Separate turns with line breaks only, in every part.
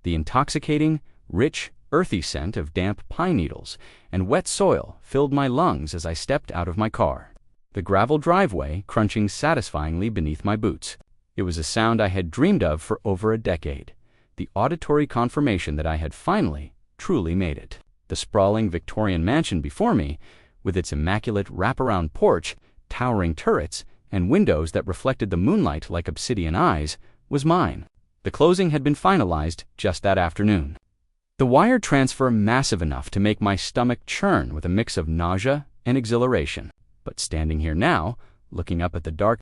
The intoxicating, rich, earthy scent of damp pine needles and wet soil filled my lungs as I stepped out of my car, the gravel driveway crunching satisfyingly beneath my boots. It was a sound I had dreamed of for over a decade, the auditory confirmation that I had finally, truly made it. The sprawling Victorian mansion before me, with its immaculate wraparound porch, towering turrets, and windows that reflected the moonlight like obsidian eyes, was mine. The closing had been finalized just that afternoon. The wire transfer massive enough to make my stomach churn with a mix of nausea and exhilaration. But standing here now, looking up at the dark,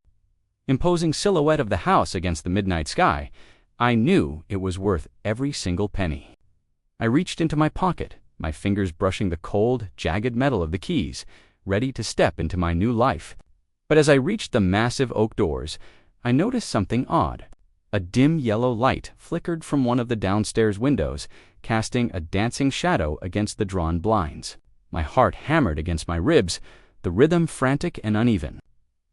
imposing silhouette of the house against the midnight sky, I knew it was worth every single penny. I reached into my pocket, my fingers brushing the cold, jagged metal of the keys, ready to step into my new life. But as I reached the massive oak doors, I noticed something odd. A dim yellow light flickered from one of the downstairs windows, casting a dancing shadow against the drawn blinds. My heart hammered against my ribs, the rhythm frantic and uneven.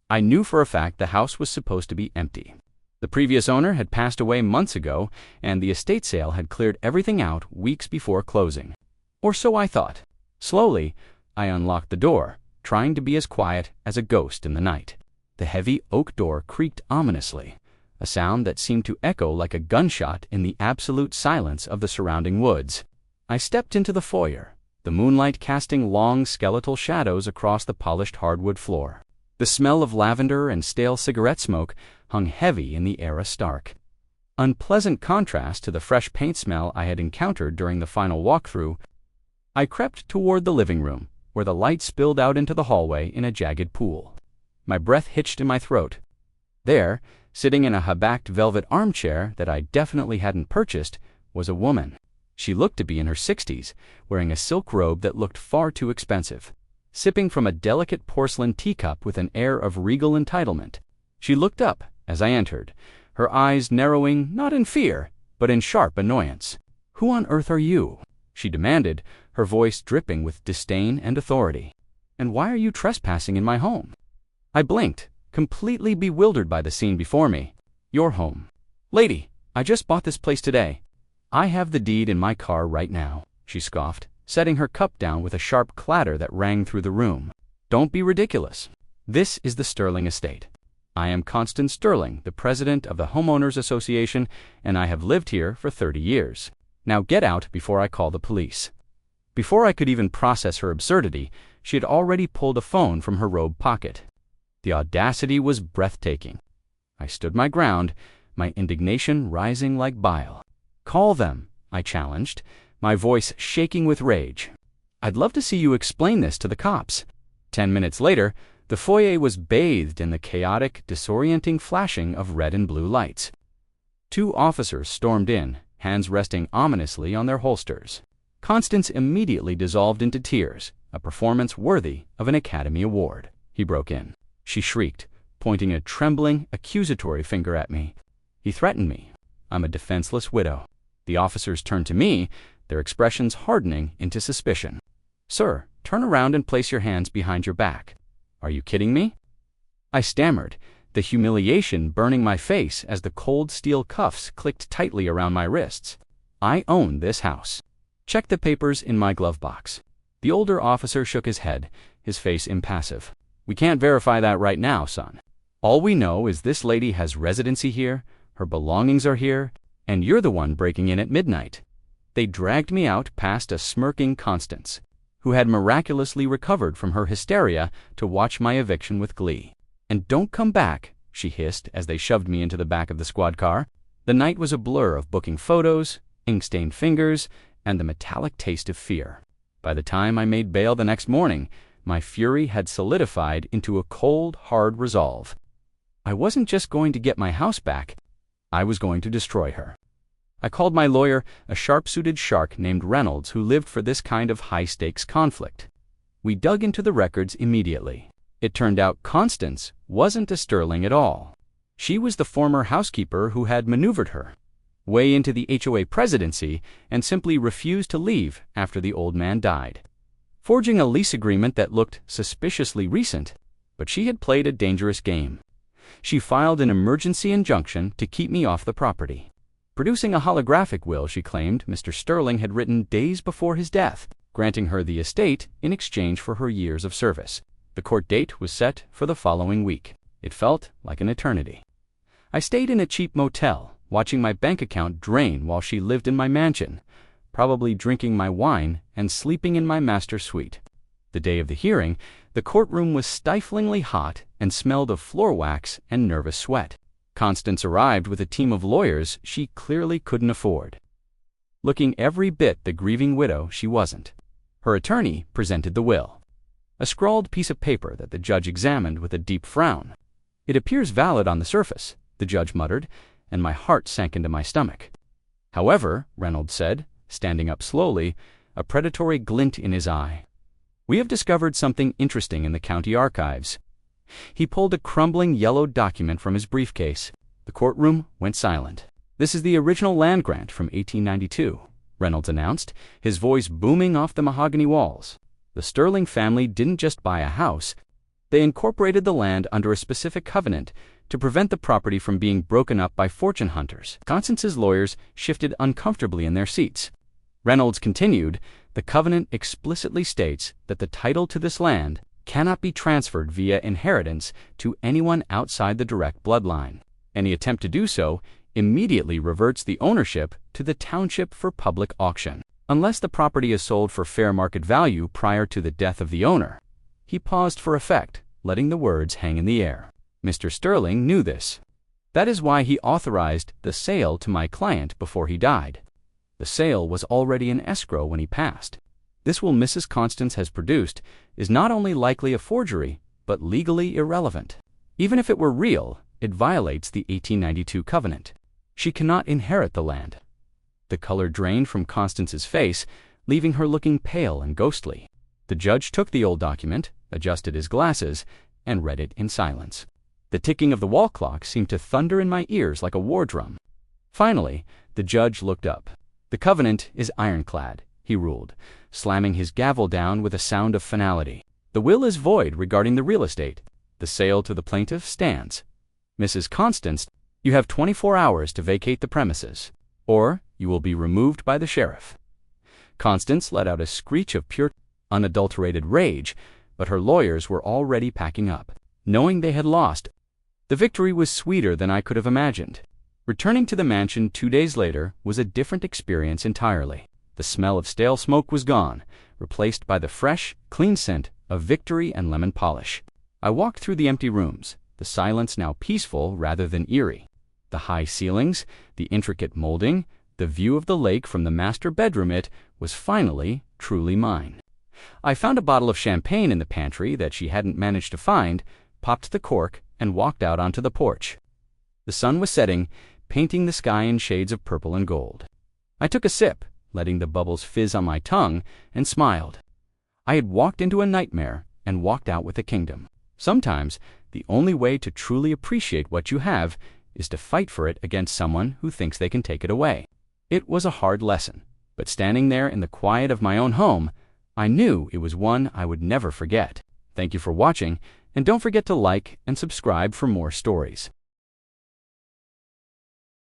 I knew for a fact the house was supposed to be empty. The previous owner had passed away months ago, and the estate sale had cleared everything out weeks before closing. Or so I thought. Slowly, I unlocked the door, trying to be as quiet as a ghost in the night. The heavy oak door creaked ominously, a sound that seemed to echo like a gunshot in the absolute silence of the surrounding woods. I stepped into the foyer, the moonlight casting long skeletal shadows across the polished hardwood floor. The smell of lavender and stale cigarette smoke hung heavy in the air stark. Unpleasant contrast to the fresh paint smell I had encountered during the final walkthrough, I crept toward the living room, where the light spilled out into the hallway in a jagged pool. My breath hitched in my throat. There, sitting in a high-backed velvet armchair that I definitely hadn't purchased, was a woman. She looked to be in her 60s, wearing a silk robe that looked far too expensive, sipping from a delicate porcelain teacup with an air of regal entitlement. She looked up as I entered, her eyes narrowing not in fear, but in sharp annoyance. "Who on earth are you?" she demanded, her voice dripping with disdain and authority. "And why are you trespassing in my home?" I blinked, completely bewildered by the scene before me. "Your home." "Lady, I just bought this place today." "I have the deed in my car right now," she scoffed, setting her cup down with a sharp clatter that rang through the room. "Don't be ridiculous. This is the Sterling estate. I am Constance Sterling, the president of the Homeowners Association, and I have lived here for 30 years. Now get out before I call the police." Before I could even process her absurdity, she had already pulled a phone from her robe pocket. The audacity was breathtaking. I stood my ground, my indignation rising like bile. "Call them," I challenged, my voice shaking with rage. "I'd love to see you explain this to the cops." 10 minutes later, the foyer was bathed in the chaotic, disorienting flashing of red and blue lights. 2 officers stormed in, hands resting ominously on their holsters. Constance immediately dissolved into tears, a performance worthy of an Academy Award. "He broke in," she shrieked, pointing a trembling, accusatory finger at me. "He threatened me. I'm a defenseless widow." The officers turned to me, their expressions hardening into suspicion. "Sir, turn around and place your hands behind your back." "Are you kidding me?" I stammered, the humiliation burning my face as the cold steel cuffs clicked tightly around my wrists. "I own this house. Check the papers in my glove box." The older officer shook his head, his face impassive. "We can't verify that right now, son. All we know is this lady has residency here, her belongings are here, and you're the one breaking in at midnight." They dragged me out past a smirking Constance, who had miraculously recovered from her hysteria to watch my eviction with glee. "And don't come back," she hissed as they shoved me into the back of the squad car. The night was a blur of booking photos, ink-stained fingers, and the metallic taste of fear. By the time I made bail the next morning, my fury had solidified into a cold, hard resolve. I wasn't just going to get my house back, I was going to destroy her. I called my lawyer, a sharp-suited shark named Reynolds who lived for this kind of high-stakes conflict. We dug into the records immediately. It turned out Constance wasn't a Sterling at all. She was the former housekeeper who had maneuvered her way into the HOA presidency and simply refused to leave after the old man died, forging a lease agreement that looked suspiciously recent. But she had played a dangerous game. She filed an emergency injunction to keep me off the property. producing a holographic will she claimed Mr. Sterling had written days before his death, granting her the estate in exchange for her years of service. The court date was set for the following week. It felt like an eternity. I stayed in a cheap motel, watching my bank account drain while she lived in my mansion, probably drinking my wine and sleeping in my master suite. The day of the hearing, the courtroom was stiflingly hot and smelled of floor wax and nervous sweat. Constance arrived with a team of lawyers she clearly couldn't afford. Looking every bit the grieving widow she wasn't. Her attorney presented the will, a scrawled piece of paper that the judge examined with a deep frown. "It appears valid on the surface," the judge muttered, and my heart sank into my stomach. "However," Reynolds said, standing up slowly, a predatory glint in his eye, "we have discovered something interesting in the county archives." He pulled a crumbling yellow document from his briefcase. The courtroom went silent. "This is the original land grant from 1892, Reynolds announced, his voice booming off the mahogany walls. "The Sterling family didn't just buy a house. They incorporated the land under a specific covenant to prevent the property from being broken up by fortune hunters." Constance's lawyers shifted uncomfortably in their seats. Reynolds continued, "The covenant explicitly states that the title to this land cannot be transferred via inheritance to anyone outside the direct bloodline. Any attempt to do so immediately reverts the ownership to the township for public auction, unless the property is sold for fair market value prior to the death of the owner." He paused for effect, letting the words hang in the air. Mr. Sterling knew this. That is why he authorized the sale to my client before he died. The sale was already in escrow when he passed. This will Mrs. Constance has produced is not only likely a forgery, but legally irrelevant. Even if it were real, it violates the 1892 covenant. She cannot inherit the land. The color drained from Constance's face, leaving her looking pale and ghostly. The judge took the old document, adjusted his glasses, and read it in silence. The ticking of the wall clock seemed to thunder in my ears like a war drum. Finally, the judge looked up. "The covenant is ironclad," he ruled, slamming his gavel down with a sound of finality. "The will is void regarding the real estate. The sale to the plaintiff stands. Mrs. Constance, you have 24 hours to vacate the premises, or you will be removed by the sheriff." Constance let out a screech of pure, unadulterated rage, but her lawyers were already packing up, knowing they had lost. The victory was sweeter than I could have imagined. Returning to the mansion 2 days later was a different experience entirely. The smell of stale smoke was gone, replaced by the fresh, clean scent of victory and lemon polish. I walked through the empty rooms, the silence now peaceful rather than eerie. The high ceilings, the intricate molding, the view of the lake from the master bedroom, it was finally truly mine. I found a bottle of champagne in the pantry that she hadn't managed to find, popped the cork, and walked out onto the porch. The sun was setting, painting the sky in shades of purple and gold. I took a sip, letting the bubbles fizz on my tongue, and smiled. I had walked into a nightmare and walked out with a kingdom. Sometimes, the only way to truly appreciate what you have is to fight for it against someone who thinks they can take it away. It was a hard lesson, but standing there in the quiet of my own home, I knew it was one I would never forget. Thank you for watching, and don't forget to like and subscribe for more stories.